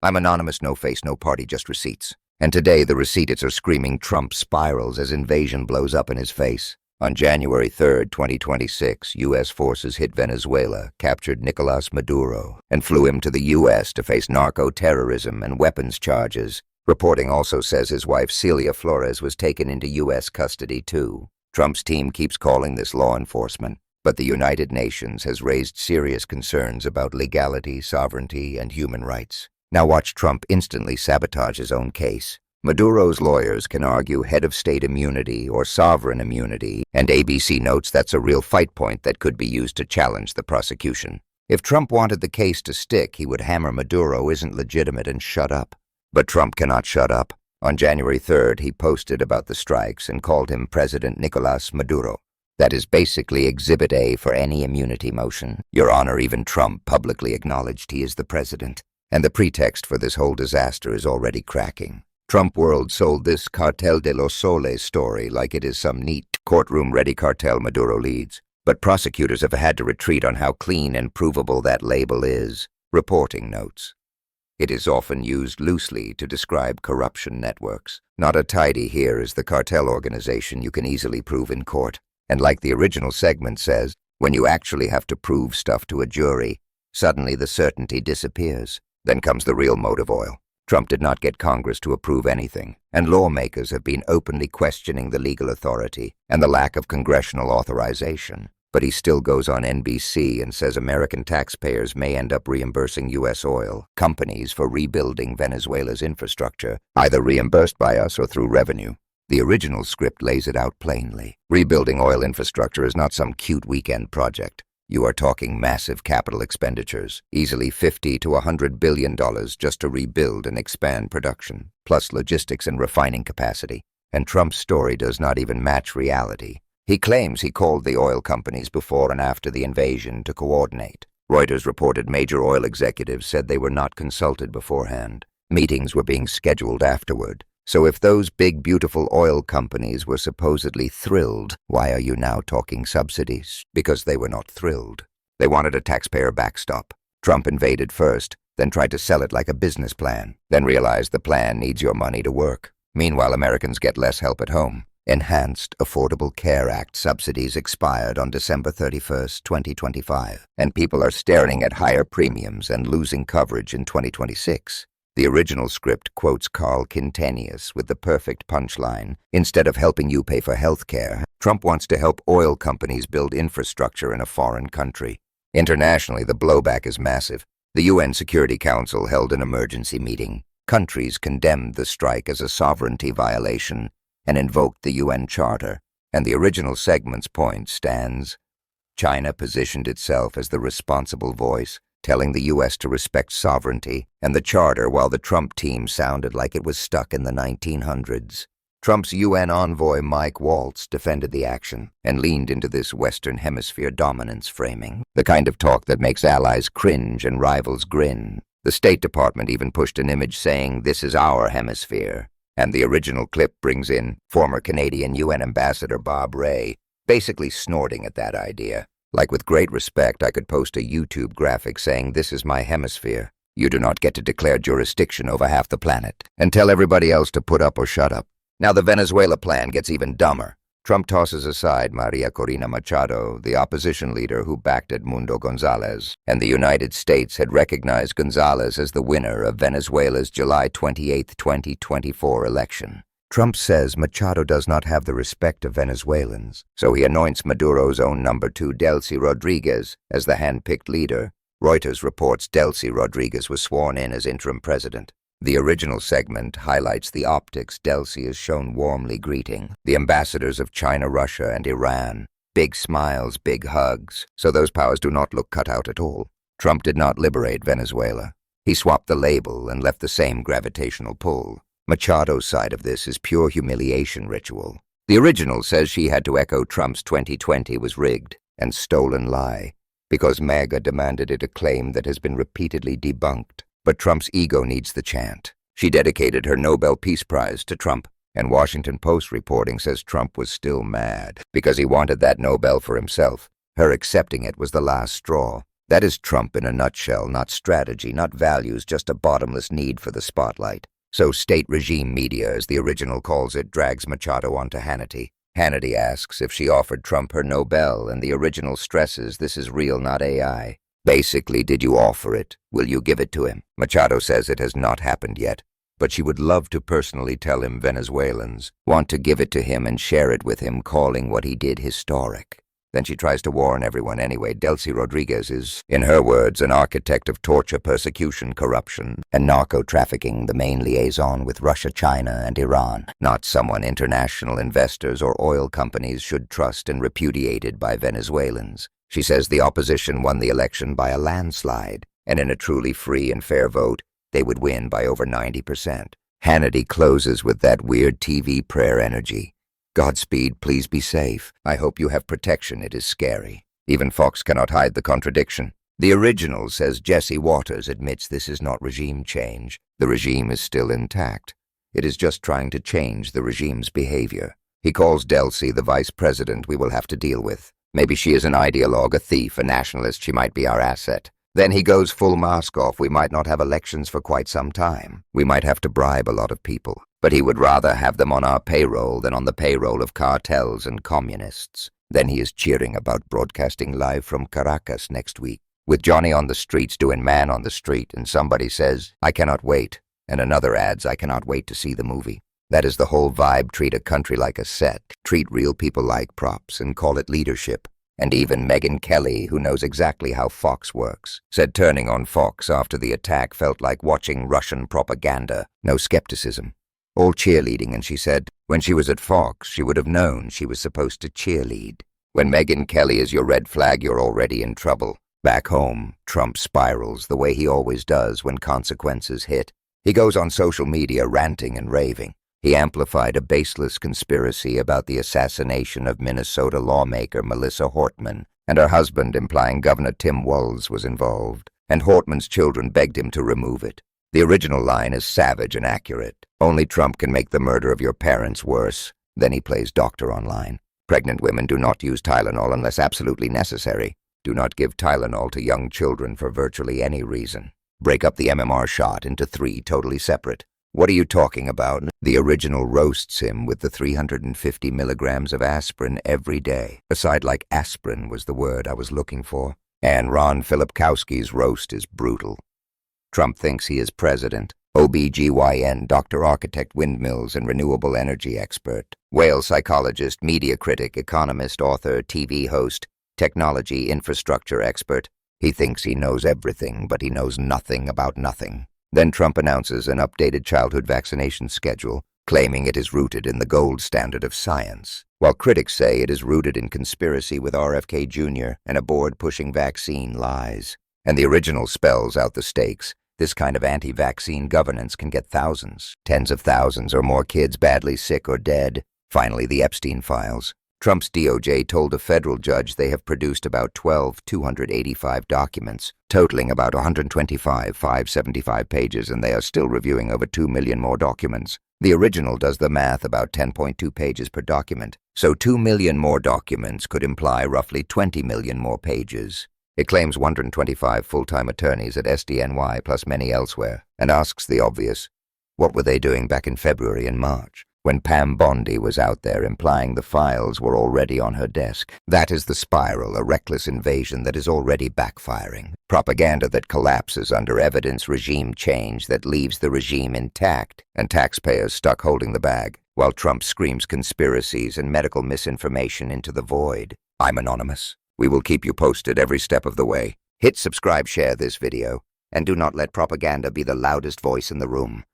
I'm anonymous, no face, no party, just receipts. And today the receipts are screaming Trump spirals as invasion blows up in his face. On January 3rd, 2026, U.S. forces hit Venezuela, captured Nicolas Maduro, and flew him to the U.S. to face narco-terrorism and weapons charges. Reporting also says his wife Celia Flores was taken into U.S. custody too. Trump's team keeps calling this law enforcement, but the United Nations has raised serious concerns about legality, sovereignty, and human rights. Now watch Trump instantly sabotage his own case. Maduro's lawyers can argue head of state immunity or sovereign immunity, and ABC notes that's a real fight point that could be used to challenge the prosecution. If Trump wanted the case to stick, he would hammer Maduro isn't legitimate and shut up. But Trump cannot shut up. On January 3rd, he posted about the strikes and called him President Nicolas Maduro. That is basically Exhibit A for any immunity motion. Your Honor, even Trump publicly acknowledged he is the president. And the pretext for this whole disaster is already cracking. Trump World sold this Cartel de los Soles story like it is some neat courtroom-ready cartel Maduro leads. But prosecutors have had to retreat on how clean and provable that label is. Reporting notes. It is often used loosely to describe corruption networks. Not a tidy here is the cartel organization you can easily prove in court. And like the original segment says, when you actually have to prove stuff to a jury, suddenly the certainty disappears. Then comes the real motive oil. Trump did not get Congress to approve anything, and lawmakers have been openly questioning the legal authority and the lack of congressional authorization. But he still goes on NBC and says American taxpayers may end up reimbursing U.S. oil companies for rebuilding Venezuela's infrastructure, either reimbursed by us or through revenue. The original script lays it out plainly. Rebuilding oil infrastructure is not some cute weekend project. You are talking massive capital expenditures, easily $50 to $100 billion just to rebuild and expand production, plus logistics and refining capacity. And Trump's story does not even match reality. He claims he called the oil companies before and after the invasion to coordinate. Reuters reported major oil executives said they were not consulted beforehand. Meetings were being scheduled afterward. So if those big, beautiful oil companies were supposedly thrilled, why are you now talking subsidies? Because they were not thrilled. They wanted a taxpayer backstop. Trump invaded first, then tried to sell it like a business plan, then realized the plan needs your money to work. Meanwhile, Americans get less help at home. Enhanced Affordable Care Act subsidies expired on December 31st, 2025, and people are staring at higher premiums and losing coverage in 2026. The original script quotes Carl Quintanius with the perfect punchline. Instead of helping you pay for health care, Trump wants to help oil companies build infrastructure in a foreign country. Internationally, the blowback is massive. The UN Security Council held an emergency meeting. Countries condemned the strike as a sovereignty violation and invoked the UN Charter. And the original segment's point stands. China positioned itself as the responsible voice, telling the U.S. to respect sovereignty and the Charter, while the Trump team sounded like it was stuck in the 1900s. Trump's UN envoy Mike Waltz defended the action and leaned into this Western Hemisphere dominance framing, the kind of talk that makes allies cringe and rivals grin. The State Department even pushed an image saying, "This is our hemisphere." And the original clip brings in former Canadian UN Ambassador Bob Rae, basically snorting at that idea. Like, with great respect, I could post a YouTube graphic saying, "This is my hemisphere. You do not get to declare jurisdiction over half the planet," and tell everybody else to put up or shut up. Now the Venezuela plan gets even dumber. Trump tosses aside Maria Corina Machado, the opposition leader who backed Edmundo Gonzalez, and the United States had recognized Gonzalez as the winner of Venezuela's July 28, 2024 election. Trump says Machado does not have the respect of Venezuelans, so he anoints Maduro's own number 2, Delcy Rodriguez, as the hand-picked leader. Reuters reports Delcy Rodriguez was sworn in as interim president. The original segment highlights the optics Delcy is shown warmly greeting the ambassadors of China, Russia, and Iran. Big smiles, big hugs, so those powers do not look cut out at all. Trump did not liberate Venezuela. He swapped the label and left the same gravitational pull. Machado's side of this is pure humiliation ritual. The original says she had to echo Trump's 2020 was rigged and stolen lie, because MAGA demanded it, a claim that has been repeatedly debunked. But Trump's ego needs the chant. She dedicated her Nobel Peace Prize to Trump, and Washington Post reporting says Trump was still mad because he wanted that Nobel for himself. Her accepting it was the last straw. That is Trump in a nutshell, not strategy, not values, just a bottomless need for the spotlight. So state regime media, as the original calls it, drags Machado onto Hannity. Hannity asks if she offered Trump her Nobel, and the original stresses this is real, not AI. Basically, did you offer it? Will you give it to him? Machado says it has not happened yet, but she would love to personally tell him Venezuelans want to give it to him and share it with him, calling what he did historic. Then she tries to warn everyone anyway. Delcy Rodriguez is, in her words, an architect of torture, persecution, corruption, and narco-trafficking, the main liaison with Russia, China, and Iran. Not someone international investors or oil companies should trust and repudiated by Venezuelans. She says the opposition won the election by a landslide, and in a truly free and fair vote, they would win by over 90%. Hannity closes with that weird TV prayer energy. Godspeed, please be safe. I hope you have protection, it is scary. Even Fox cannot hide the contradiction. The original says Jesse Waters admits this is not regime change. The regime is still intact. It is just trying to change the regime's behavior. He calls Delcy the vice president we will have to deal with. Maybe she is an ideologue, a thief, a nationalist, she might be our asset. Then he goes full mask off. We might not have elections for quite some time. We might have to bribe a lot of people. But he would rather have them on our payroll than on the payroll of cartels and communists. Then he is cheering about broadcasting live from Caracas next week, with Johnny on the streets doing man on the street, and somebody says, I cannot wait, and another adds, I cannot wait to see the movie. That is the whole vibe. Treat a country like a set, treat real people like props, and call it leadership. And even Megyn Kelly, who knows exactly how Fox works, said turning on Fox after the attack felt like watching Russian propaganda. No skepticism. All cheerleading, and she said, when she was at Fox, she would have known she was supposed to cheerlead. When Megyn Kelly is your red flag, you're already in trouble. Back home, Trump spirals the way he always does when consequences hit. He goes on social media ranting and raving. He amplified a baseless conspiracy about the assassination of Minnesota lawmaker Melissa Hortman and her husband, implying Governor Tim Walz was involved, and Hortman's children begged him to remove it. The original line is savage and accurate. Only Trump can make the murder of your parents worse. Then he plays doctor online. Pregnant women do not use Tylenol unless absolutely necessary. Do not give Tylenol to young children for virtually any reason. Break up the MMR shot into 3 totally separate. What are you talking about? The original roasts him with the 350 milligrams of aspirin every day. A side like aspirin was the word I was looking for. And Ron Filipkowski's roast is brutal. Trump thinks he is president. OBGYN, doctor, architect, windmills, and renewable energy expert. Whale psychologist, media critic, economist, author, TV host, technology infrastructure expert. He thinks he knows everything, but he knows nothing about nothing. Then Trump announces an updated childhood vaccination schedule, claiming it is rooted in the gold standard of science, while critics say it is rooted in conspiracy with RFK Jr. and a board pushing vaccine lies. And the original spells out the stakes. This kind of anti-vaccine governance can get thousands, tens of thousands or more kids badly sick or dead. Finally, the Epstein files. Trump's DOJ told a federal judge they have produced about 285 documents, totaling about 575 pages, and they are still reviewing over 2 million more documents. The original does the math about 10.2 pages per document, so 2 million more documents could imply roughly 20 million more pages. It claims 125 full-time attorneys at SDNY plus many elsewhere, and asks the obvious, what were they doing back in February and March, when Pam Bondi was out there implying the files were already on her desk? That is the spiral, a reckless invasion that is already backfiring. Propaganda that collapses under evidence, regime change that leaves the regime intact, and taxpayers stuck holding the bag, while Trump screams conspiracies and medical misinformation into the void. I'm anonymous. We will keep you posted every step of the way. Hit subscribe, share this video, and do not let propaganda be the loudest voice in the room.